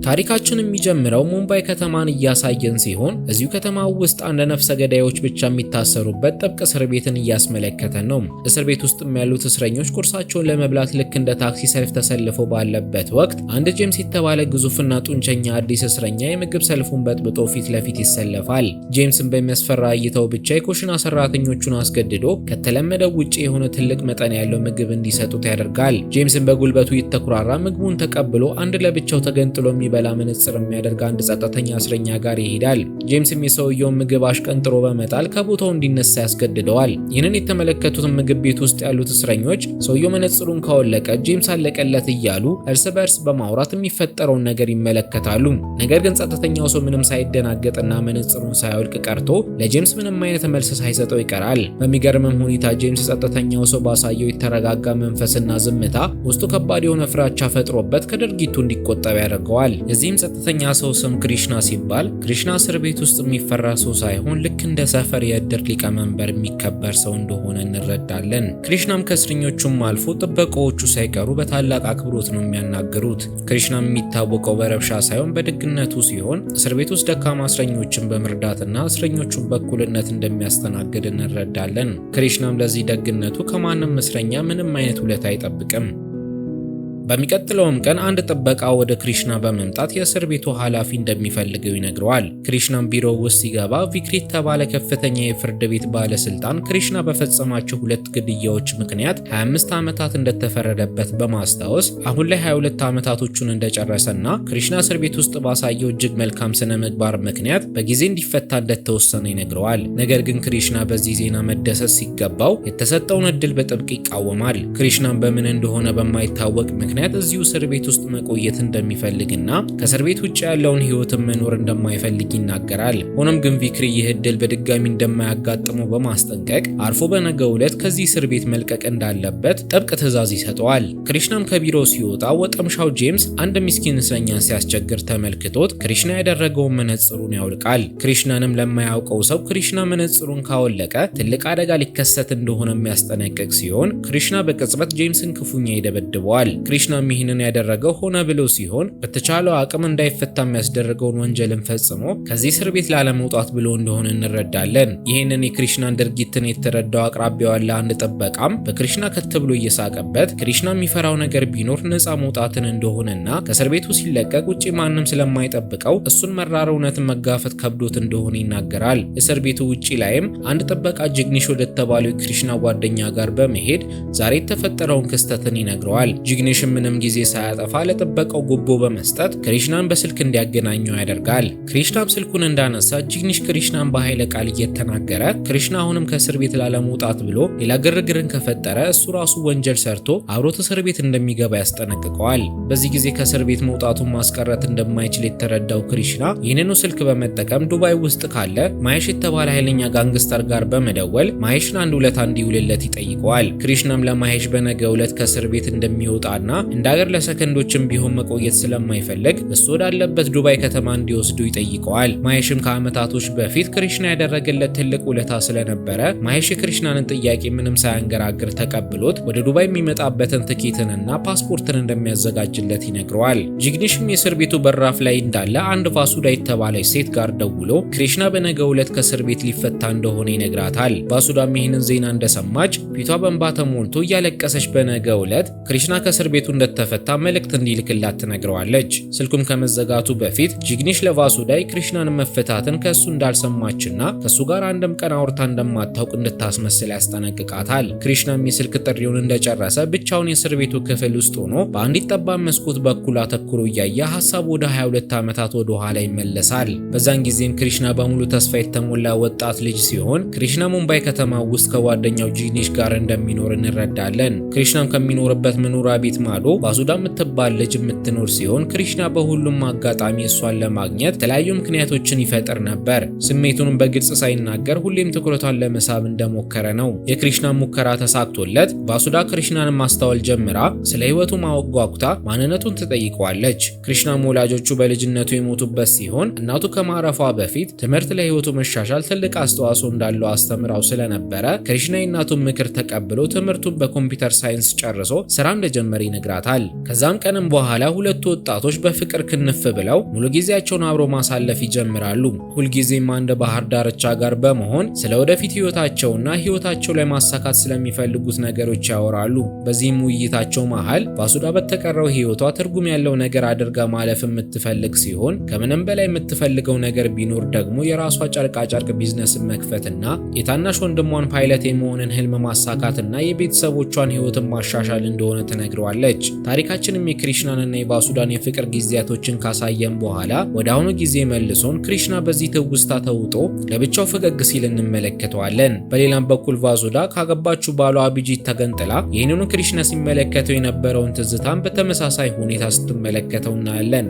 ታሪካችን የሚጀምረው ሙምባይ ከተማን እያሳየን ሲሆን እዚሁ ከተማ ውስጥ አንድ ነፍሰ ገዳዮች ብቻ የሚታሰሩበት ጥብቅ እስር ቤትን እያስመለከተን ነው። እስር ቤት ውስጥ ያሉት እስረኞች ቁርሳቸውን ለመብላት ልክ እንደ ታክሲ ሰልፍ ተሰልፈው ባለበት ወቅት አንድ ጄምስ የተባለ ግዙፍና ጡንቸኛ አዲስ እስረኛ የምግብ ሰልፉን በጥብጦ ፊት ለፊት ይሰለፋል። ጄምስን በሚያስፈራ እይታው ብቻ የኮሽና ሰራተኞቹን አስገድዶ ከተለመደው ውጪ የሆነ ትልቅ መጠን ያለው ምግብ እንዲሰጡት ያደርጋል። ጄምስን በጉልበቱ ይተኩራራ ምግቡን ተቀብሎ አንድ ለብቻው ተገንጥሎ የሚበላ መነጽር የሚያደርግ አንድ ጸጥተኛ እስረኛ ጋር ይሄዳል። ጄምስም የሰውየውን ምግብ አሽቀንጥሮ በመጣል ከቦታው እንዲነሳ ያስገድደዋል። ይህንን የተመለከቱት ምግብ ቤት ውስጥ ያሉት እስረኞች ሰውየው መነጽሩን ካወለቀ ጄምስ አለቀለት እያሉ እርስ በርስ በማውራት የሚፈጠረውን ነገር ይመለከታሉ። ነገር ግን ጸጥተኛው ሰው ምንም ሳይደናገጥና መነጽሩን ሳያወልቅ ቀርቶ ለጄምስ ምንም አይነት መልስ ሳይሰጠው ይቀራል። በሚገርምም ሁኔታ ጄምስ ጸጥተኛው ሰው ባሳየው የተረጋጋ መንፈስና ዝምታ ውስጡ ከባድ የሆነ ፍራቻ ፈጥሮበት ከድርጊቱ እንዲቆጠብ ያደርገዋል። የዚህም ጸጥተኛ ሰው ስም ክሪሽና ሲባል ክሪሽና እስር ቤት ውስጥ የሚፈራ ሰው ሳይሆን ልክ እንደ ሰፈር የእድር ሊቀመንበር የሚከበር ሰው እንደሆነ እንረዳለን። ክሪሽናም ከእስረኞቹም አልፎ ጥበቃዎቹ ሳይቀሩ በታላቅ አክብሮት ነው የሚያናግሩት። ክሪሽናም የሚታወቀው በረብሻ ሳይሆን በደግነቱ ሲሆን እስር ቤት ውስጥ ደካማ እስረኞችን በመርዳትና እስረኞቹን በእኩልነት እንደሚያስተናግድ እንረዳለን። ክሪሽናም ለዚህ ደግነቱ ከማንም እስረኛ ምንም አይነት ውለታ አይጠብቅም። በሚቀጥለውም ቀን አንድ ጥበቃ ወደ ክሪሽና በመምጣት የእስር ቤቱ ኃላፊ እንደሚፈልገው ይነግረዋል። ክሪሽናም ቢሮው ውስጥ ሲገባ ቪክሪ የተባለ ከፍተኛ የፍርድ ቤት ባለስልጣን ክሪሽና በፈጸማቸው 2 ግድያዎች ምክንያት 25 ዓመታት እንደተፈረደበት በማስታወስ አሁን ላይ 22 ዓመታቶቹን እንደጨረሰና ክሪሽና እስር ቤት ውስጥ ባሳየው እጅግ መልካም ስነ ምግባር ምክንያት በጊዜ እንዲፈታ እንደተወሰነ ይነግረዋል። ነገር ግን ክሪሽና በዚህ ዜና መደሰት ሲገባው የተሰጠውን እድል በጥብቅ ይቃወማል። ክሪሽናም በምን እንደሆነ በማይታወቅ ምክንያት እዚሁ እስር ቤት ውስጥ መቆየት እንደሚፈልግና ከእስር ቤት ውጭ ያለውን ህይወትን መኖር እንደማይፈልግ ይናገራል። ሆኖም ግን ቪክሪ ይህ እድል በድጋሚ እንደማያጋጥመው በማስጠንቀቅ አርፎ በነገው ዕለት ከዚህ እስር ቤት መልቀቅ እንዳለበት ጥብቅ ትዕዛዝ ይሰጠዋል። ክሪሽናም ከቢሮው ሲወጣ ወጠምሻው ጄምስ አንድ ምስኪን እስረኛ ሲያስቸግር ተመልክቶት ክሪሽና ያደረገውን መነጽሩን ያውልቃል። ክሪሽናንም ለማያውቀው ሰው ክሪሽና መነጽሩን ካወለቀ ትልቅ አደጋ ሊከሰት እንደሆነ የሚያስጠነቅቅ ሲሆን ክሪሽና በቅጽበት ጄምስን ክፉኛ ይደበድበዋል። ክሪሽናም ይህንን ያደረገው ሆነ ብሎ ሲሆን በተቻለው አቅም እንዳይፈታ የሚያስደርገውን ወንጀልን ፈጽሞ ከዚህ እስር ቤት ላለመውጣት ብሎ እንደሆነ እንረዳለን። ይህንን የክሪሽናን ድርጊትን የተረዳው አቅራቢያው ያለ አንድ ጥበቃም በክሪሽና ከት ብሎ እየሳቀበት ክሪሽና የሚፈራው ነገር ቢኖር ነፃ መውጣትን እንደሆነና ከእስር ቤቱ ሲለቀቅ ውጪ ማንም ስለማይጠብቀው እሱን መራር እውነትን መጋፈጥ ከብዶት እንደሆነ ይናገራል። እስር ቤቱ ውጪ ላይም አንድ ጥበቃ ጅግኒሽ ወደተባለው የክሪሽና ጓደኛ ጋር በመሄድ ዛሬ የተፈጠረውን ክስተትን ይነግረዋል። ጅግኒሽ ምንም ጊዜ ሳያጠፋ ለጥበቃው ጉቦ በመስጠት ክሪሽናን በስልክ እንዲያገናኘው ያደርጋል። ክሪሽናም ስልኩን እንዳነሳ ጅግኒሽ ክሪሽናን በኃይለ ቃል እየተናገረ ክሪሽና አሁንም ከእስር ቤት ላለመውጣት ብሎ ሌላ ግርግርን ከፈጠረ እሱ ራሱ ወንጀል ሰርቶ አብሮት እስር ቤት እንደሚገባ ያስጠነቅቀዋል። በዚህ ጊዜ ከእስር ቤት መውጣቱን ማስቀረት እንደማይችል የተረዳው ክሪሽና ይህንኑ ስልክ በመጠቀም ዱባይ ውስጥ ካለ ማሄሽ የተባለ ኃይለኛ ጋንግስተር ጋር በመደወል ማሄሽን አንድ ውለታ እንዲውልለት ይጠይቀዋል። ክሪሽናም ለማሄሽ በነገው ዕለት ከእስር ቤት እንደሚወጣና እንደ ሀገር ለሰከንዶችም ቢሆን መቆየት ስለማይፈልግ እሱ ወዳለበት ዱባይ ከተማ እንዲወስዱ ይጠይቀዋል። ማሄሽም ከዓመታቶች በፊት ክሪሽና ያደረገለት ትልቅ ውለታ ስለነበረ ማሄሽ የክሪሽናንን ጥያቄ ምንም ሳያንገራግር ተቀብሎት ወደ ዱባይ የሚመጣበትን ትኬትንና ፓስፖርትን እንደሚያዘጋጅለት ይነግረዋል። ጅግኒሽም የእስር ቤቱ በራፍ ላይ እንዳለ አንድ ቫሱዳ የተባለች ሴት ጋር ደውሎ ክሪሽና በነገው ዕለት ከእስር ቤት ሊፈታ እንደሆነ ይነግራታል። ቫሱዳም ይህንን ዜና እንደሰማች ፊቷ በእንባ ተሞልቶ እያለቀሰች በነገው ዕለት ክሪሽና ከእስር ቤቱ እንደተፈታ መልእክት እንዲልክላት ትነግረዋለች። ስልኩም ከመዘጋቱ በፊት ጅግኒሽ ለቫሱዳይ ክሪሽናን መፈታትን ከሱ እንዳልሰማችና ከሱ ጋር አንድም ቀን አውርታ እንደማታውቅ እንድታስመስል ያስጠነቅቃታል። ክሪሽናም የስልክ ጥሪውን እንደጨረሰ ብቻውን የእስር ቤቱ ክፍል ውስጥ ሆኖ በአንዲት ጠባብ መስኮት በኩል አተኩሮ እያየ ሀሳቡ ወደ 22 ዓመታት ወደ ኋላ ይመለሳል። በዛን ጊዜም ክሪሽና በሙሉ ተስፋ የተሞላ ወጣት ልጅ ሲሆን ክሪሽና ሙምባይ ከተማ ውስጥ ከጓደኛው ጅግኒሽ ጋር እንደሚኖር እንረዳለን። ክሪሽናም ከሚኖርበት መኖሪያ ቤት ማዶ ቫሱዳ የምትባል ልጅ የምትኖር ሲሆን ክሪሽና በሁሉም አጋጣሚ እሷን ለማግኘት የተለያዩ ምክንያቶችን ይፈጥር ነበር። ስሜቱንም በግልጽ ሳይናገር ሁሌም ትኩረቷን ለመሳብ እንደሞከረ ነው። የክሪሽና ሙከራ ተሳክቶለት ቫሱዳ ክሪሽናን ማስተዋል ጀምራ ስለ ህይወቱ ማወቅ ጓጉታ ማንነቱን ትጠይቀዋለች። ክሪሽናም ወላጆቹ በልጅነቱ የሞቱበት ሲሆን እናቱ ከማረፏ በፊት ትምህርት ለህይወቱ መሻሻል ትልቅ አስተዋጽኦ እንዳለው አስተምራው ስለነበረ ክሪሽና የእናቱን ምክር ተቀብሎ ትምህርቱን በኮምፒውተር ሳይንስ ጨርሶ ስራ እንደጀመረ ይነግራል። ይነግራታል። ከዛም ቀንም በኋላ ሁለቱ ወጣቶች በፍቅር ክንፍ ብለው ሙሉ ጊዜያቸውን አብሮ ማሳለፍ ይጀምራሉ። ሁልጊዜም አንድ ባህር ዳርቻ ጋር በመሆን ስለ ወደፊት ህይወታቸውና ህይወታቸው ላይ ማሳካት ስለሚፈልጉት ነገሮች ያወራሉ። በዚህም ውይይታቸው መሃል ባሱዳ በተቀረው ህይወቷ ትርጉም ያለው ነገር አድርጋ ማለፍ የምትፈልግ ሲሆን ከምንም በላይ የምትፈልገው ነገር ቢኖር ደግሞ የራሷ ጨርቃጨርቅ ቢዝነስን መክፈትና የታናሽ ወንድሟን ፓይለት የመሆንን ህልም ማሳካትና የቤተሰቦቿን ህይወትን ማሻሻል እንደሆነ ትነግረዋለች። ታሪካችንም የክሪሽናንና የባሱዳን የፍቅር ጊዜያቶችን ካሳየን በኋላ ወደ አሁኑ ጊዜ መልሶን ክሪሽና በዚህ ትውስታ ተውጦ ለብቻው ፈገግ ሲል እንመለከተዋለን። በሌላም በኩል ባሱዳ ካገባችው ባሏ አቢጂት ተገንጥላ ይህንኑ ክሪሽና ሲመለከተው የነበረውን ትዝታን በተመሳሳይ ሁኔታ ስትመለከተው እናያለን።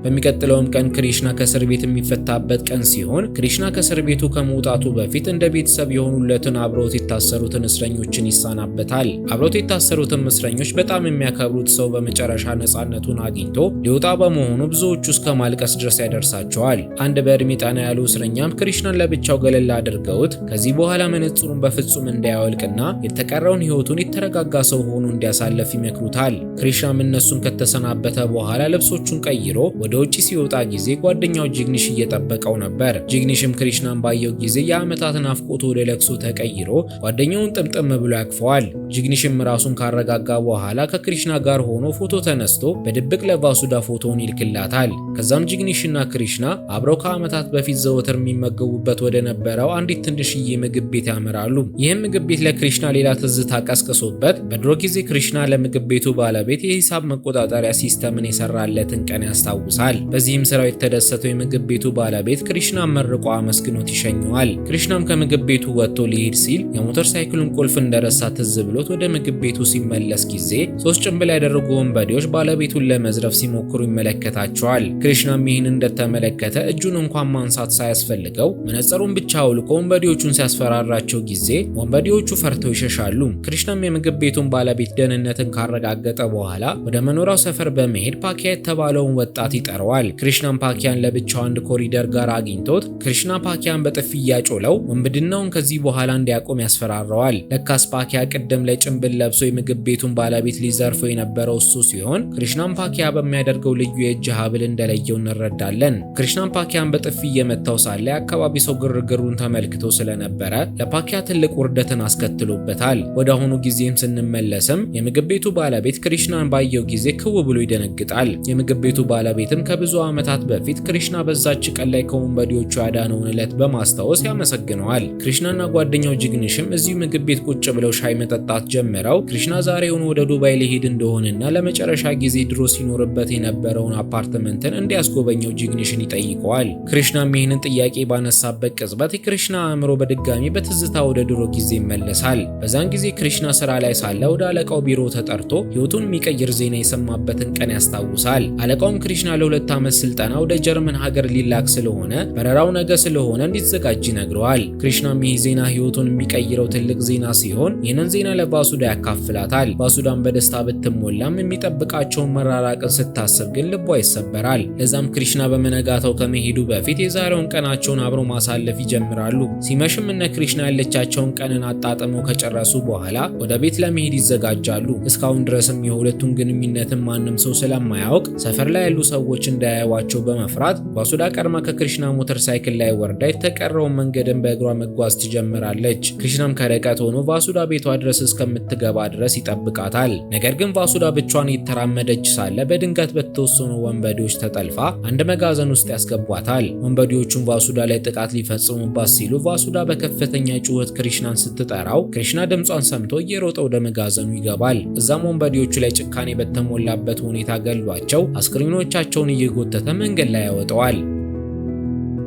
በሚቀጥለውም ቀን ክሪሽና ከእስር ቤት የሚፈታበት ቀን ሲሆን ክሪሽና ከእስር ቤቱ ከመውጣቱ በፊት እንደ ቤተሰብ የሆኑለትን አብረውት የታሰሩትን እስረኞችን ይሳናበታል። አብረውት የታሰሩትን እስረኞች በጣም የሚያከብሩት ሰው በመጨረሻ ነፃነቱን አግኝቶ ሊወጣ በመሆኑ ብዙዎቹ እስከ ማልቀስ ድረስ ያደርሳቸዋል። አንድ በእድሜ ጠና ያሉ እስረኛም ክሪሽናን ለብቻው ገለል አድርገውት ከዚህ በኋላ መነጽሩን በፍጹም እንዳያወልቅና የተቀረውን ህይወቱን የተረጋጋ ሰው ሆኖ እንዲያሳልፍ ይመክሩታል። ክሪሽናም እነሱን ከተሰናበተ በኋላ ልብሶቹን ቀይሮ ወደ ውጪ ሲወጣ ጊዜ ጓደኛው ጂግኒሽ እየጠበቀው ነበር። ጂግኒሽም ክሪሽናን ባየው ጊዜ የዓመታት ናፍቆቱ ወደ ለቅሶ ተቀይሮ ጓደኛውን ጥምጥም ብሎ ያቅፈዋል። ጂግኒሽም ራሱን ካረጋጋ በኋላ ከክሪሽና ጋር ሆኖ ፎቶ ተነስቶ በድብቅ ለባሱዳ ፎቶውን ይልክላታል። ከዛም ጂግኒሽና ክሪሽና አብረው ከዓመታት በፊት ዘወትር የሚመገቡበት ወደ ነበረው አንዲት ትንሽዬ ምግብ ቤት ያመራሉ። ይህም ምግብ ቤት ለክሪሽና ሌላ ትዝታ ቀስቅሶበት በድሮ ጊዜ ክሪሽና ለምግብ ቤቱ ባለቤት የሂሳብ መቆጣጠሪያ ሲስተምን የሰራለትን ቀን ያስታውሳል። በዚህም ስራው የተደሰተው የምግብ ቤቱ ባለቤት ክሪሽና መርቆ አመስግኖት ይሸኘዋል። ክሪሽናም ከምግብ ቤቱ ወጥቶ ሊሄድ ሲል የሞተር ሳይክሉን ቁልፍ እንደረሳ ትዝ ብሎት ወደ ምግብ ቤቱ ሲመለስ ጊዜ ሶስት ጭንብል ያደረጉ ወንበዴዎች ባለቤቱን ለመዝረፍ ሲሞክሩ ይመለከታቸዋል። ክሪሽናም ይህን እንደተመለከተ እጁን እንኳን ማንሳት ሳያስፈልገው መነጽሩን ብቻ አውልቆ ወንበዴዎቹን ሲያስፈራራቸው ጊዜ ወንበዴዎቹ ፈርተው ይሸሻሉ። ክሪሽናም የምግብ ቤቱን ባለቤት ደህንነትን ካረጋገጠ በኋላ ወደ መኖሪያው ሰፈር በመሄድ ፓኪያ የተባለውን ወጣት ይጠራዋል። ክሪሽናም ፓኪያን ለብቻው አንድ ኮሪደር ጋር አግኝቶት ክሪሽና ፓኪያን በጥፊ እያጮለው ወንብድናውን ከዚህ በኋላ እንዲያቆም ያስፈራረዋል። ለካስ ፓኪያ ቅድም ላይ ጭንብል ለብሶ የምግብ ቤቱን ባለቤት ሊዘርፈው የነበረው እሱ ሲሆን ክሪሽናም ፓኪያ በሚያደርገው ልዩ የእጅ ሀብል እንደለየው እንረዳለን። ክሪሽናም ፓኪያን በጥፊ እየመታው ሳለ የአካባቢ ሰው ግርግሩን ተመልክቶ ስለነበረ ለፓኪያ ትልቅ ውርደትን አስከትሎበታል። ወደ አሁኑ ጊዜም ስንመለስም የምግብ ቤቱ ባለቤት ክሪሽናን ባየው ጊዜ ክው ብሎ ይደነግጣል። የምግብ ቤቱ ባለቤትም ከብዙ ዓመታት በፊት ክሪሽና በዛች ቀን ላይ ከወንበዴዎቹ ያዳነውን ዕለት በማስታወስ ያመሰግነዋል። ክሪሽናና ጓደኛው ጂግኒሽም እዚሁ ምግብ ቤት ቁጭ ብለው ሻይ መጠጣት ጀምረው ክሪሽና ዛሬውን ወደ ዱባይ ሊሄድ እንደሆነና ለመጨረሻ ጊዜ ድሮ ሲኖርበት የነበረውን አፓርትመንትን እንዲያስጎበኘው ጂግኒሽን ይጠይቀዋል። ክሪሽናም ይህንን ጥያቄ ባነሳበት ቅጽበት የክሪሽና አእምሮ በድጋሚ በትዝታ ወደ ድሮ ጊዜ ይመለሳል። በዛን ጊዜ ክሪሽና ስራ ላይ ሳለ ወደ አለቃው ቢሮ ተጠርቶ ህይወቱን የሚቀይር ዜና የሰማበትን ቀን ያስታውሳል። አለቃውም ክሪሽና ለ2 ዓመት ስልጠና ወደ ጀርመን ሀገር ሊላክ ስለሆነ በረራው ነገ ስለሆነ እንዲዘጋጅ ይነግረዋል። ክሪሽናም ይህ ዜና ህይወቱን የሚቀይረው ትልቅ ዜና ሲሆን ይህንን ዜና ለባሱዳ ያካፍላታል። ባሱዳም በደስታ ብትሞላም የሚጠብቃቸውን መራራቅን ስታስብ ግን ልቧ ይሰበራል። ለዛም ክሪሽና በመነጋታው ከመሄዱ በፊት የዛሬውን ቀናቸውን አብረው ማሳለፍ ይጀምራሉ። ሲመሽም እነ ክሪሽና ያለቻቸውን ቀንን አጣጥመው ከጨረሱ በኋላ ወደ ቤት ለመሄድ ይዘጋጃሉ። እስካሁን ድረስም የሁለቱን ግንኙነትን ማንም ሰው ስለማያውቅ ሰፈር ላይ ያሉ ሰዎች እንዳያዩዋቸው በመፍራት ባሱዳ ቀድማ ከክሪሽና ሞተር ሳይክል ላይ ወርዳ የተቀረውን መንገድን በእግሯ መጓዝ ትጀምራለች። ክሪሽናም ከርቀት ሆኖ ባሱዳ ቤቷ ድረስ እስከምትገባ ድረስ ይጠብቃታል። ነገር ግን ባሱዳ ብቻዋን እየተራመደች ሳለ በድንገት በተወሰኑ ወንበዴዎች ተጠልፋ አንድ መጋዘን ውስጥ ያስገቧታል። ወንበዴዎቹም ባሱዳ ላይ ጥቃት ሊፈጽሙባት ሲሉ ባሱዳ በከፍተኛ ጩኸት ክሪሽናን ስትጠራው ክሪሽና ድምጿን ሰምቶ እየሮጠ ወደ መጋዘኑ ይገባል። እዛም ወንበዴዎቹ ላይ ጭካኔ በተሞላበት ሁኔታ ገሏቸው አስክሬኖቻቸውን እየጎተተ መንገድ ላይ ያወጣዋል።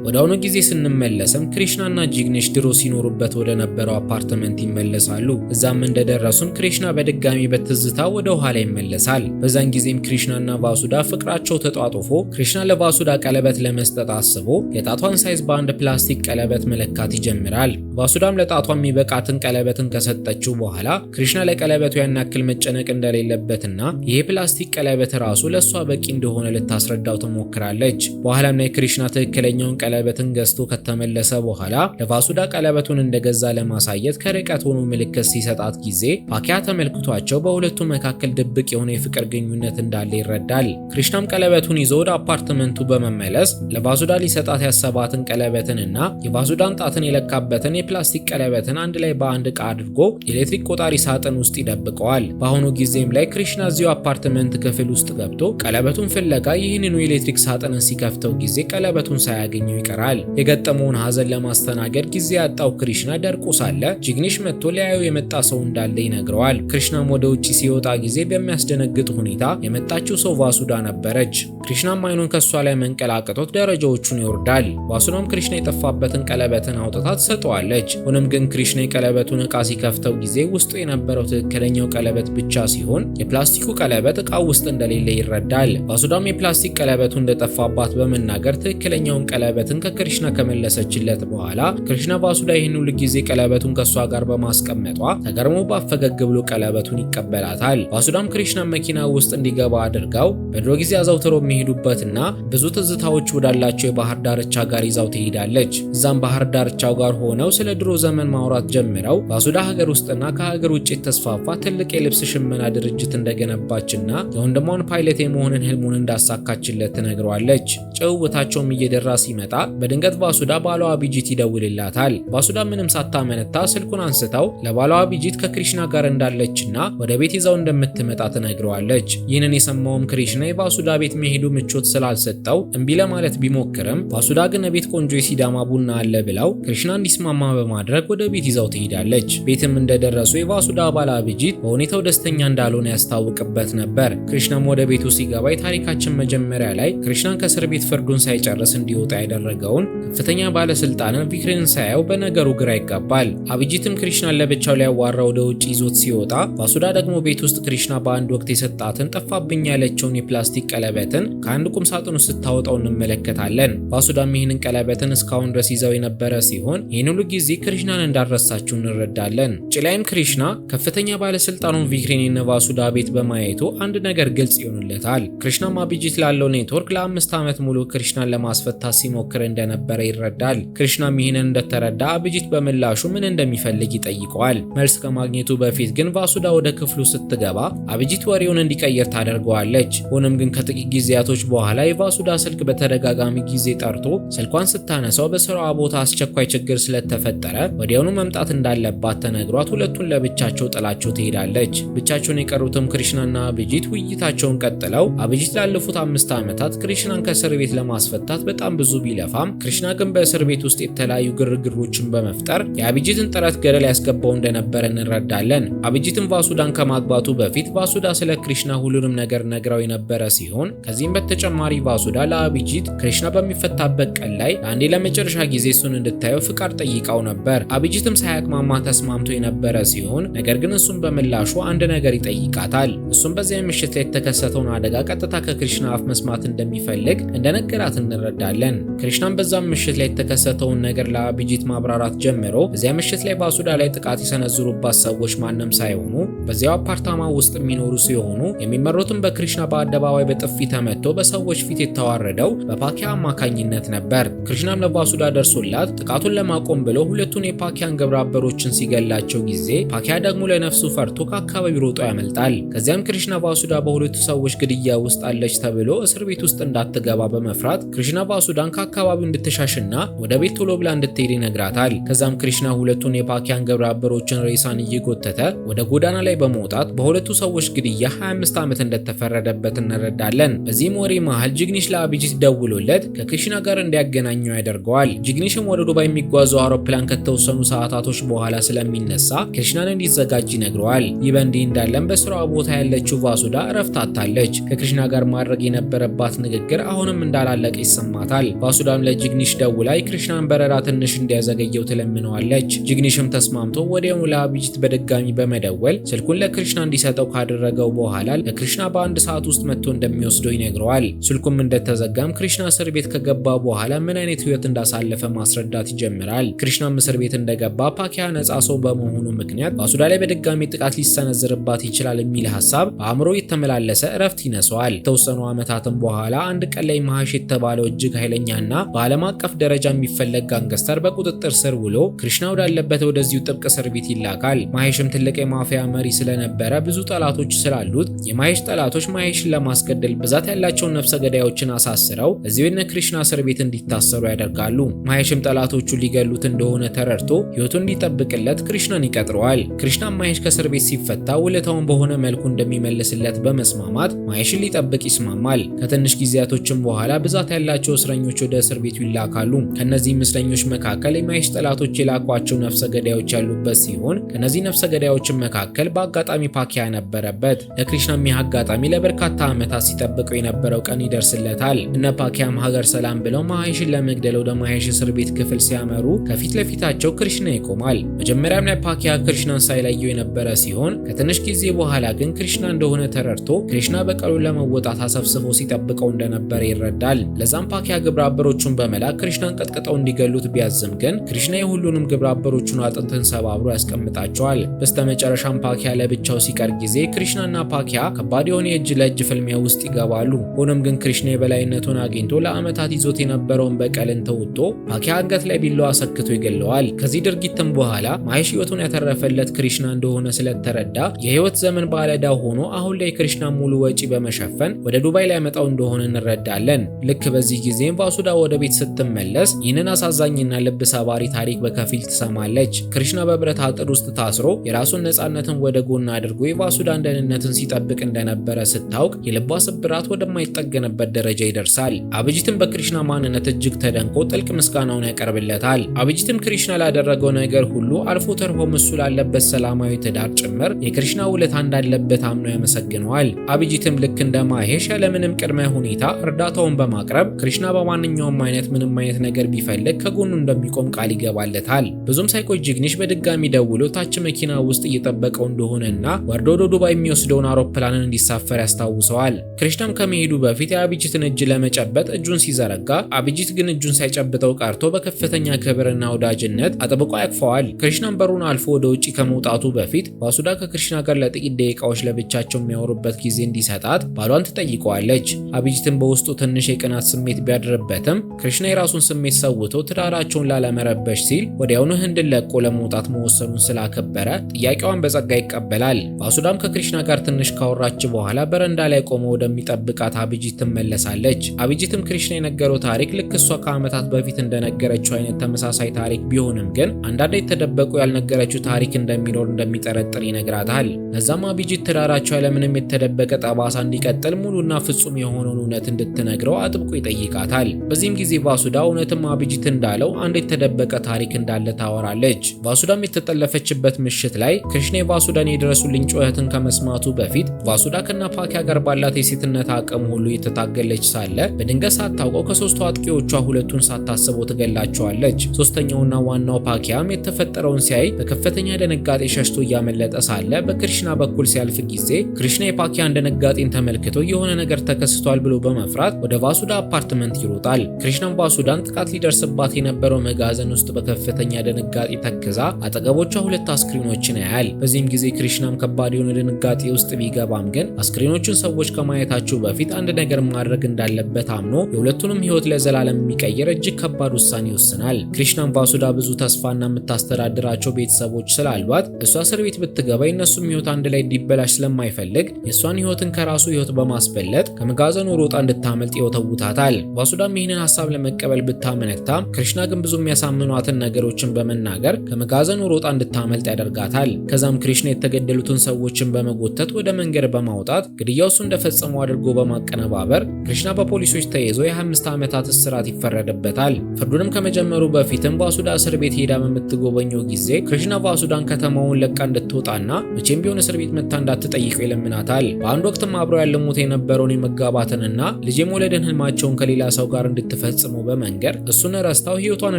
ወደ አሁኑ ጊዜ ስንመለስም ክሪሽናና ጂግኒሽ ድሮ ሲኖሩበት ወደ ነበረው አፓርትመንት ይመለሳሉ። እዛም እንደደረሱም ክሪሽና በድጋሚ በትዝታ ወደ ኋላ ይመለሳል። በዛን ጊዜም ክሪሽናና ባሱዳ ፍቅራቸው ተጧጡፎ ክሪሽና ለባሱዳ ቀለበት ለመስጠት አስቦ የጣቷን ሳይዝ በአንድ ፕላስቲክ ቀለበት መለካት ይጀምራል። ቫሱዳም ለጣቷ የሚበቃትን ቀለበትን ከሰጠችው በኋላ ክሪሽና ለቀለበቱ ያን ያክል መጨነቅ እንደሌለበትና ይሄ ፕላስቲክ ቀለበት ራሱ ለሷ በቂ እንደሆነ ልታስረዳው ትሞክራለች። በኋላም ላይ ክሪሽና ትክክለኛውን ቀለበትን ገዝቶ ከተመለሰ በኋላ ለቫሱዳ ቀለበቱን እንደገዛ ለማሳየት ከርቀት ሆኖ ምልክት ሲሰጣት ጊዜ ፓኪያ ተመልክቷቸው በሁለቱ መካከል ድብቅ የሆነ የፍቅር ግንኙነት እንዳለ ይረዳል። ክሪሽናም ቀለበቱን ይዞ ወደ አፓርትመንቱ በመመለስ ለቫሱዳ ሊሰጣት ያሰባትን ቀለበትንና የቫሱዳን ጣትን የለካበትን የፕላስቲክ ቀለበትን አንድ ላይ በአንድ ዕቃ አድርጎ የኤሌክትሪክ ቆጣሪ ሳጥን ውስጥ ይደብቀዋል። በአሁኑ ጊዜም ላይ ክሪሽና እዚሁ አፓርትመንት ክፍል ውስጥ ገብቶ ቀለበቱን ፍለጋ ይህንኑ የኤሌክትሪክ ሳጥንን ሲከፍተው ጊዜ ቀለበቱን ሳያገኘው ይቀራል። የገጠመውን ሐዘን ለማስተናገድ ጊዜ ያጣው ክሪሽና ደርቆ ሳለ ጂግኒሽ መጥቶ ሊያየው የመጣ ሰው እንዳለ ይነግረዋል። ክሪሽናም ወደ ውጪ ሲወጣ ጊዜ በሚያስደነግጥ ሁኔታ የመጣችው ሰው ቫሱዳ ነበረች። ክሪሽናም አይኑን ከሷ ላይ መንቀላቀጦት ደረጃዎቹን ይወርዳል። ቫሱዳም ክሪሽና የጠፋበትን ቀለበትን አውጥታ ትሰጠዋለች። ሆኖም ግን ክሪሽና የቀለበቱን ዕቃ ሲከፍተው ጊዜ ውስጡ የነበረው ትክክለኛው ቀለበት ብቻ ሲሆን የፕላስቲኩ ቀለበት ዕቃው ውስጥ እንደሌለ ይረዳል። ቫሱዳም የፕላስቲክ ቀለበቱ እንደጠፋባት በመናገር ትክክለኛውን ቀለበትን ከክሪሽና ከመለሰችለት በኋላ ክሪሽና ቫሱዳ ይህን ሁሉ ጊዜ ቀለበቱን ከሷ ጋር በማስቀመጧ ተገርሞ ባፈገግ ብሎ ቀለበቱን ይቀበላታል። ቫሱዳም ክሪሽና መኪና ውስጥ እንዲገባ አድርጋው በድሮ ጊዜ አዘውትሮ የሚሄዱበትና ብዙ ትዝታዎች ወዳላቸው የባህር ዳርቻ ጋር ይዛው ትሄዳለች። እዛም ባህር ዳርቻው ጋር ሆነው ስለ ድሮ ዘመን ማውራት ጀምረው ቫሱዳ ሀገር ውስጥና ከሀገር ውጭ የተስፋፋ ትልቅ የልብስ ሽመና ድርጅት እንደገነባችና የወንድሟን ፓይለት የመሆንን ህልሙን እንዳሳካችለት ትነግረዋለች። ጭውውታቸውም እየደራ ሲመጣ በድንገት ቫሱዳ ባሏ አቢጂት ይደውልላታል። ቫሱዳ ምንም ሳታመነታ ስልኩን አንስተው ለባሏ አቢጂት ከክሪሽና ጋር እንዳለችና ወደ ቤት ይዛው እንደምትመጣ ትነግረዋለች። ይህንን የሰማውም ክሪሽና የቫሱዳ ቤት መሄዱ ምቾት ስላልሰጠው እምቢ ለማለት ቢሞክርም ቫሱዳ ግን ቤት ቆንጆ የሲዳማ ቡና አለ ብለው ክሪሽና እንዲስማማ በማድረግ ወደ ቤት ይዛው ትሄዳለች። ቤትም እንደደረሱ የቫሱዳ ባል አቢጂት በሁኔታው ደስተኛ እንዳልሆነ ያስታውቅበት ነበር። ክሪሽናም ወደ ቤቱ ሲገባ የታሪካችን መጀመሪያ ላይ ክሪሽናን ከእስር ቤት ፍርዱን ሳይጨርስ እንዲወጣ ያደረገውን ከፍተኛ ባለስልጣንን ቪክሪንን ሳያው በነገሩ ግራ ይጋባል። አቢጂትም ክሪሽናን ለብቻው ሊያዋራ ወደ ውጭ ይዞት ሲወጣ ቫሱዳ ደግሞ ቤት ውስጥ ክሪሽና በአንድ ወቅት የሰጣትን ጠፋብኝ ያለችውን የፕላስቲክ ቀለበትን ከአንድ ቁም ሳጥን ውስጥ ስታወጣው እንመለከታለን። ቫሱዳም ይህንን ቀለበትን እስካሁን ድረስ ይዘው የነበረ ሲሆን ይህን ሁሉ ጊዜ ክሪሽናን እንዳረሳችው እንረዳለን። ጭላይም ክሪሽና ከፍተኛ ባለስልጣኑን ቪክሪንን ቫሱዳ ቤት በማየቱ አንድ ነገር ግልጽ ይሆንለታል። ክሪሽናም አቢጂት ላለው ኔትወርክ ለ5 ዓመት ሙሉ ክሪሽናን ለማስፈታት ሲሞክር እንደነበረ ይረዳል። ክሪሽናም ይህንን እንደተረዳ አቢጂት በምላሹ ምን እንደሚፈልግ ይጠይቀዋል። መልስ ከማግኘቱ በፊት ግን ቫሱዳ ወደ ክፍሉ ስትገባ አቢጂት ወሬውን እንዲቀይር ታደርገዋለች። ሆኖም ግን ከጥቂት ጊዜያቶች በኋላ የቫሱዳ ስልክ በተደጋጋሚ ጊዜ ጠርቶ ስልኳን ስታነሳው በስራዋ ቦታ አስቸኳይ ችግር ስለተፈጠረ ወዲያውኑ መምጣት እንዳለባት ተነግሯት ሁለቱን ለብቻቸው ጥላቸው ትሄዳለች። ብቻቸውን የቀሩትም ክሪሽናና አቢጂት ውይይታቸውን ቀጥለው አቢጂት ላለፉት 5 ዓመታት ክሪሽናን ከእስር ቤት ለማስፈታት በጣም ብዙ ቢለፋም ክሪሽና ግን በእስር ቤት ውስጥ የተለያዩ ግርግሮችን በመፍጠር የአቢጂትን ጥረት ገደል ያስገባው እንደነበረ እንረዳለን። አቢጂትን ቫሱዳን ከማግባቱ በፊት ቫሱዳ ስለ ክሪሽና ሁሉንም ነገር ነግራው የነበረ ሲሆን ከዚህም በተጨማሪ ቫሱዳ ለአቢጂት ክሪሽና በሚፈታበት ቀን ላይ ለአንዴ ለመጨረሻ ጊዜ እሱን እንድታየው ፍቃድ ጠይቃው ነበር። አቢጂትም ሳያቅማማ ተስማምቶ የነበረ ሲሆን ነገር ግን እሱም በምላሹ አንድ ነገር ይጠይቃታል። እሱም በዚያ ምሽት ላይ የተከሰተውን አደጋ ቀጥታ ከክሪሽና አፍ መስማት እንደሚፈልግ እንደነገራት እንረዳለን። ክሪሽናም በዛም ምሽት ላይ የተከሰተውን ነገር ለአቢጂት ማብራራት ጀምሮ በዚያ ምሽት ላይ ቫሱዳ ላይ ጥቃት የሰነዘሩባት ሰዎች ማንም ሳይሆኑ በዚያው አፓርታማ ውስጥ የሚኖሩ ሲሆኑ የሚመሩትም በክሪሽና በአደባባይ በጥፊ ተመቶ በሰዎች ፊት የተዋረደው በፓኪያ አማካኝነት ነበር። ክሪሽናም ለቫሱዳ ደርሶላት ጥቃቱን ለማቆም ብሎ ሁለቱን የፓኪያን ግብረ አበሮችን ሲገላቸው ጊዜ ፓኪያ ደግሞ ለነፍሱ ፈርቶ ከአካባቢው ሮጦ ያመልጣል። ከዚያም ክሪሽና ቫሱዳ በሁለቱ ሰዎች ግድያ ውስጥ አለች ተብሎ እስር ቤት ውስጥ እንዳትገባ በመፍራት ክሪሽና ቫሱዳን ከአካባቢው እንድትሻሽና ወደ ቤት ቶሎ ብላ እንድትሄድ ይነግራታል። ከዛም ክሪሽና ሁለቱን የፓኪያን ግብረ አበሮችን ሬሳን እየጎተተ ወደ ጎዳና ላይ በመውጣት በሁለቱ ሰዎች ግድያ 25 ዓመት እንደተፈረደበት እንረዳለን። በዚህም ወሬ መሃል ጂግኒሽ ለአቢጂት ደውሎለት ከክሪሽና ጋር እንዲያገናኘው ያደርገዋል። ጂግኒሽም ወደ ዱባይ የሚጓዘው አውሮፕላን ከተወሰኑ ሰዓታቶች በኋላ ስለሚነሳ ክሪሽናን እንዲዘጋጅ ይነግረዋል። ይህ በእንዲህ እንዳለም በስራዋ ቦታ ያለችው ቫሱዳ እረፍት አጥታለች። ከክሪሽና ጋር ማድረግ የነበረባት ንግግር አሁንም እንዳላለቀ ይሰማታል። ቫሱዳም ለጂግኒሽ ደውላ የክሪሽናን በረራ ትንሽ እንዲያዘገየው ትለምነዋለች። ጂግኒሽም ተስማምቶ ወዲያውኑ ለአቢጂት በድጋሚ በመደወል ስልኩን ለክሪሽና እንዲሰጠው ካደረገው በኋላ ለክሪሽና በ1 ሰዓት ውስጥ መጥቶ እንደሚወስደው ይነግረዋል። ይነግረዋል። ስልኩም እንደተዘጋም ክሪሽና እስር ቤት ከገባ በኋላ ምን አይነት ህይወት እንዳሳለፈ ማስረዳት ይጀምራል። ክሪሽናም እስር ቤት እንደገባ ፓኪያ ነጻ ሰው በመሆኑ ምክንያት ባሱዳ ላይ በድጋሚ ጥቃት ሊሰነዝርባት ይችላል የሚል ሐሳብ በአእምሮ የተመላለሰ እረፍት ይነሳዋል። የተወሰኑ ዓመታትም በኋላ አንድ ቀን ላይ ማሄሽ የተባለው እጅግ ኃይለኛና በዓለም አቀፍ ደረጃ የሚፈለግ ጋንግስተር በቁጥጥር ስር ውሎ ክሪሽና ወዳለበት ወደዚሁ ጥብቅ እስር ቤት ይላካል። ማሄሽም ትልቅ የማፊያ መሪ ስለነበረ ብዙ ጠላቶች ስላሉት የማሄሽ ጠላቶች ማሄሽን ለማስገደል ብዛት ያላቸውን ነፍሰ ገዳዮችን አሳስረው እዚሁ የነ ክሪሽና እስር ቤት እንዲታሰሩ ያደርጋሉ። ማሄሽም ጠላቶቹ ሊገሉት እንደሆነ ተረድቶ ህይወቱን እንዲጠብቅለት ክሪሽናን ይቀጥረዋል። ክሪሽና ማሄሽ ከእስር ቤት ሲፈታ ውለታውን በሆነ መልኩ እንደሚመልስለት በመስማማት ማሄሽን ሊጠብቅ ይስማማል። ከትንሽ ጊዜያቶችም በኋላ ብዛት ያላቸው እስረኞች ወደ እስር ቤቱ ይላካሉ። ከነዚህም እስረኞች መካከል የማሄሽ ጠላቶች የላኳቸው ነፍሰ ገዳዮች ያሉበት ሲሆን ከነዚህ ነፍሰ ገዳዮችን መካከል በአጋጣሚ ፓኪያ ነበረበት። ለክሪሽናም ይህ አጋጣሚ ለበርካታ ዓመታት ሲጠብቀው የነበረው ቀን ይደርስለታል። እነ ፓኪያም ሀገር ሰላም ብለው ማሄሽን ለመግደል ወደ ማሄሽ እስር ቤት ክፍል ሲያመሩ ከፊት ለፊታቸው ክሪሽና ይቆማል። መጀመሪያም ላይ ፓኪያ ክሪሽናን ሳይለየው የነበረ ሲሆን ከትንሽ ጊዜ በኋላ ግን ክሪሽና እንደሆነ ተረድቶ ክሪሽና በቀሉን ለመወጣት አሰብስቦ ሲጠብቀው እንደነበረ ይረዳል። ለዛም ፓኪያ ግብረ አበሮቹን በመላክ ክሪሽናን ቀጥቅጠው እንዲገሉት ቢያዝም ግን ክሪሽና የሁሉንም ግብረ አበሮቹን አጥንትን ሰባብሮ ያስቀምጣቸዋል። በስተመጨረሻም ፓኪያ ለብቻው ሲቀር ጊዜ ክሪሽናና ፓኪያ ከባድ የሆነ የእጅ ለእጅ ፍልሚያ ውስጥ ይገባሉ። ሆኖም ግን ክሪሽና የበላይነቱን አግኝቶ ለዓመታት ይዞት የነበረውን በቀልን ተውጦ ፓኪያ አንገት ላይ ቢላዋ ሰክቶ ይገለዋል። ከዚህ ድርጊትም በኋላ ማሄሽ ህይወቱን ያተረፈለት ክሪሽና እንደሆነ ስለተረዳ የህይወት ዘመን ባለዕዳ ሆኖ አሁን ላይ ክሪሽና ሙሉ ወጪ በመሸፈን ወደ ዱባይ ላይ ያመጣው እንደሆነ እንረዳለን። ልክ በዚህ ጊዜም ባሱዳ ወደ ቤት ስትመለስ ይህንን አሳዛኝና ልብ ሰባሪ ታሪክ በከፊል ትሰማለች። ክሪሽና በብረት አጥር ውስጥ ታስሮ የራሱን ነጻነትን ወደ ጎን አድርጎ የባሱዳን ደህንነትን ሲጠብቅ እንደነበረ ስታውቅ የልቧ ስብራት ወደማይጠገንበት ደረጃ ይደርሳል። አብጂትም በክሪሽና ማንነት እጅግ ተደንቆ ጥልቅ ምስጋናውን ያቀርብለታል። አብጂትም ክሪሽና ላደረገው ነገር ሁሉ አልፎ ተርፎም እሱ ላለበት ሰላማዊ ትዳር ጭምር የክሪሽና ውለታ እንዳለበት አምኖ ያመሰግነዋል። አብጂትም ልክ እንደ ማሄሽ ያለምንም ቅድመ ሁኔታ እርዳታውን በማቅረብ ክሪሽና በማንኛውም አይነት ምንም አይነት ነገር ቢፈልግ ከጎኑ እንደሚቆም ቃል ይገባለታል። ብዙም ሳይቆይ ጅግኒሽ በድጋሚ ደውሎ ታች መኪና ውስጥ እየጠበቀው እንደሆነና ወርዶ ወደ ዱባይ የሚወስደውን አውሮፕላንን እንዲሳፈር ያስታውሰዋል። ክሪሽናም ከመሄዱ በፊት የአብጂትን እጅ ለመጨበጥ እጁን ሲዘረጋ አብጂት ግን እጁን ሳይጨብጠው ቀርቶ በከፍተኛ ክብርና ወዳጅነት አጥብቆ ያቅፈዋል። ክሪሽናም በሩን አልፎ ወደ ውጪ ከመውጣቱ በፊት ባሱዳ ከክሪሽና ጋር ለጥቂት ደቂቃዎች ለብቻቸው የሚያወሩበት ጊዜ እንዲሰጣት ባሏን ትጠይቀዋለች። አብጂትም በውስጡ ትንሽ የቅናት ስሜት ቢያድርበትም ክሪሽና የራሱን ስሜት ሰውቶ ትዳራቸውን ላለመረበሽ ሲል ወዲያውኑ ህንድን ለቆ ለመውጣት መወሰኑን ስላከበረ ጥያቄዋን በጸጋ ይቀበላል። ባሱዳም ከክሪሽና ጋር ትንሽ ካወራች በኋላ በረንዳ ላይ ቆመ ወደሚጠብቃት አብጂት ትመለሳለች። አብጂትም ክሪሽና የነገረው ታሪክ ልክ እሷ ከዓመታት በፊት እንደነገረችው አይነት ተመሳሳይ ታሪክ ቢሆንም ግን አንዳንድ የተደበቁ ያልነገረችው ታሪክ እንደሚኖር እንደሚጠረጥር ይነግራታል። ለዛም አብጂት ትዳራቸው ያለምንም የተደበቀ ጠባሳ እንዲቀጥል ሙሉና ፍጹም የሆነውን እውነት እንድትነግረው አጥብቆ ይጠይቃታል። በዚህም ጊዜ ባሱዳ እውነትም አብጂት እንዳለው አንድ የተደበቀ ታሪክ እንዳለ ታወራለች። ባሱዳም የተጠለፈችበት ምሽት ላይ ክሪሽና የባሱዳን የድረሱልኝ ጩኸትን ከመስማቱ በፊት ባሱዳ ከና ፓኪያ ጋር ባላት የሴትነት አቅም ሁሉ የተታገለች ሳለ በድንገት ሳታውቀው ከሶስቱ አጥቂዎቿ ሁለቱን ሳታስበው ትገላቸዋለች። ሶስተኛውና ዋናው ፓኪያም የተፈጠረውን ሲያይ በከፍተኛ ድንጋጤ ሸሽቶ እያመለጠ ሳለ በክሪሽና በኩል ሲያልፍ ጊዜ ክሪሽና የፓኪያን ድንጋጤን ተመልክቶ የሆነ ነገር ተከስቷል ብሎ በመፍራት ወደ ባሱዳ አፓርትመንት ይሮጣል። ክሪሽናም ባሱዳን ጥቃት ሊደርስባት የነበረው መጋዘን ውስጥ በከፍተኛ ድንጋጤ ተክዛ አጠገቦቿ ሁለት አስክሪኖችን ያያል። በዚህም ጊዜ ክሪሽናም ከባድ የሆነ ድንጋጤ ውስጥ ቢገባም ግን አስክሪኖቹን ሰዎች ከማየታቸው በፊት አንድ ነገር ማድረግ እንዳለበት አምኖ የሁለቱንም ህይወት ለዘላለም የሚቀይር እጅግ ከባድ ውሳኔ ይወስናል። ክሪሽናም ባሱዳ ብዙ ተስፋና የምታስተዳድራቸው ቤተሰቦች ስላሏት እሷ እስር ቤት ብትገባ የነሱም ህይወት አንድ ላይ እንዲበላሽ ስለማይፈልግ የእሷን ህይወትን ከራሱ ህይወት በማስበለጥ ከመጋዘኑ ሮጣ እንድታመልጥ ይወተውታታል። ባሱዳም ይህንን ሀሳብ ለመቀበል ብታመነታም ክሪሽና ግን ብዙ የሚያሳምኗትን ነገሮችን በመናገር ከመጋዘኑ ሮጣ እንድታመልጥ ያደርጋታል። ከዛም ክሪሽና የተገደሉትን ሰዎችን በመጎተት ወደ መንገድ በማውጣት ግድያው እሱ እንደፈጸመው አድርጎ በማቀነባበር ክሪሽና በፖሊሶች ተይዞ የ25 ዓመታት እስራት ይፈረድበታል። ፍርዱንም ከመጀመሩ በፊትም ባሱዳ እስር ቤት ሄዳ በምትጎበኘው ጊዜ ክሪሽና ባሱዳን ከተማውን ለቃ እንድትወጣና መቼም ቢሆን እስር ቤት መታ እንዳትጠይቀው ይለምናታል። በአንድ ወቅትም አብረው ያለሙት የነበረውን የመጋባትንና ልጅ የመውለድን ህልማቸውን ከሌላ ሰው ጋር እንድትፈጽሙ በመንገር እሱን ረስታው ህይወቷን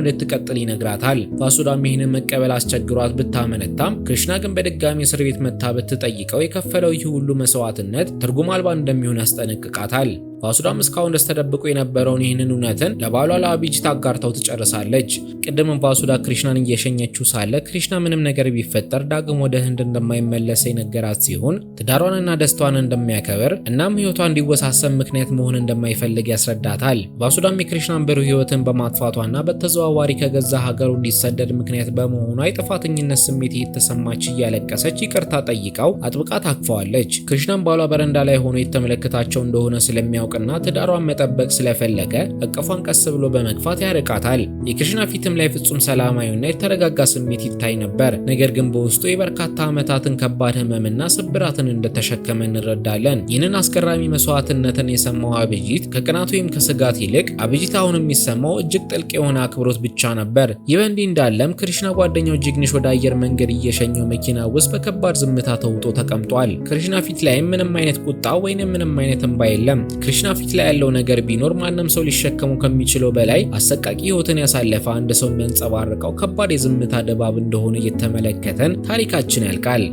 እንድትቀጥል ይነግራታል። ባሱዳም ይህንን መቀበል አስቸግሯት ብታመነታም ክሪሽና ግን በድጋሚ እስር ቤት መታ ብትጠይቀው የከፈለው ይህ ሁሉ መስዋዕትነት ትርጉም አልባ እንደሚሆን ያስጠነቅቃል። ያስጠነቅቃታል። ቫሱዳም እስካሁን ድረስ ተደብቆ የነበረውን ይህንን እውነትን ለባሏ ለአቢጂት አጋርታው ትጨርሳለች። ቅድም ቫሱዳ ክሪሽናን እየሸኘችው ሳለ ክሪሽና ምንም ነገር ቢፈጠር ዳግም ወደ ህንድ እንደማይመለስ የነገራት ሲሆን ትዳሯንና ደስታዋን እንደሚያከብር እናም ህይወቷ እንዲወሳሰብ ምክንያት መሆን እንደማይፈልግ ያስረዳታል። ቫሱዳም የክሪሽናን ብሩህ ህይወትን በማጥፋቷና በተዘዋዋሪ ከገዛ ሀገሩ እንዲሰደድ ምክንያት በመሆኗ የጥፋተኝነት ስሜት እየተሰማች እያለቀሰች ይቅርታ ጠይቃው አጥብቃ ታቅፈዋለች። ክሪሽናን ባሏ በረንዳ ላይ ሆኖ የተመለከታቸው እንደሆነ ስለሚያውቅና ትዳሯን መጠበቅ ስለፈለገ እቅፏን ቀስ ብሎ በመግፋት ያርቃታል። የክሪሽና ፊትም ላይ ፍጹም ሰላማዊና የተረጋጋ ስሜት ይታይ ነበር። ነገር ግን በውስጡ የበርካታ ዓመታትን ከባድ ህመምና ስብራትን እንደተሸከመ እንረዳለን። ይህንን አስገራሚ መስዋዕትነትን የሰማው አቢጂት ከቅናት ወይም ከስጋት ይልቅ አቢጂት አሁን የሚሰማው እጅግ ጥልቅ የሆነ አክብሮት ብቻ ነበር። ይህ በእንዲህ እንዳለም ክሪሽና ጓደኛው ጂግኒሽ ወደ አየር መንገድ እየሸኘው መኪና ውስጥ በከባድ ዝምታ ተውጦ ተቀምጧል። ክሪሽና ፊት ላይም ምንም አይነት ቁጣ ወይንም ምንም አይነት እንባ የለም። ክሪሽና ፊት ላይ ያለው ነገር ቢኖር ማንም ሰው ሊሸከሙ ከሚችለው በላይ አሰቃቂ ህይወትን ያሳለፈ አንድ ሰው የሚያንጸባርቀው ከባድ የዝምታ ድባብ እንደሆነ እየተመለከተን ታሪካችን ያልቃል።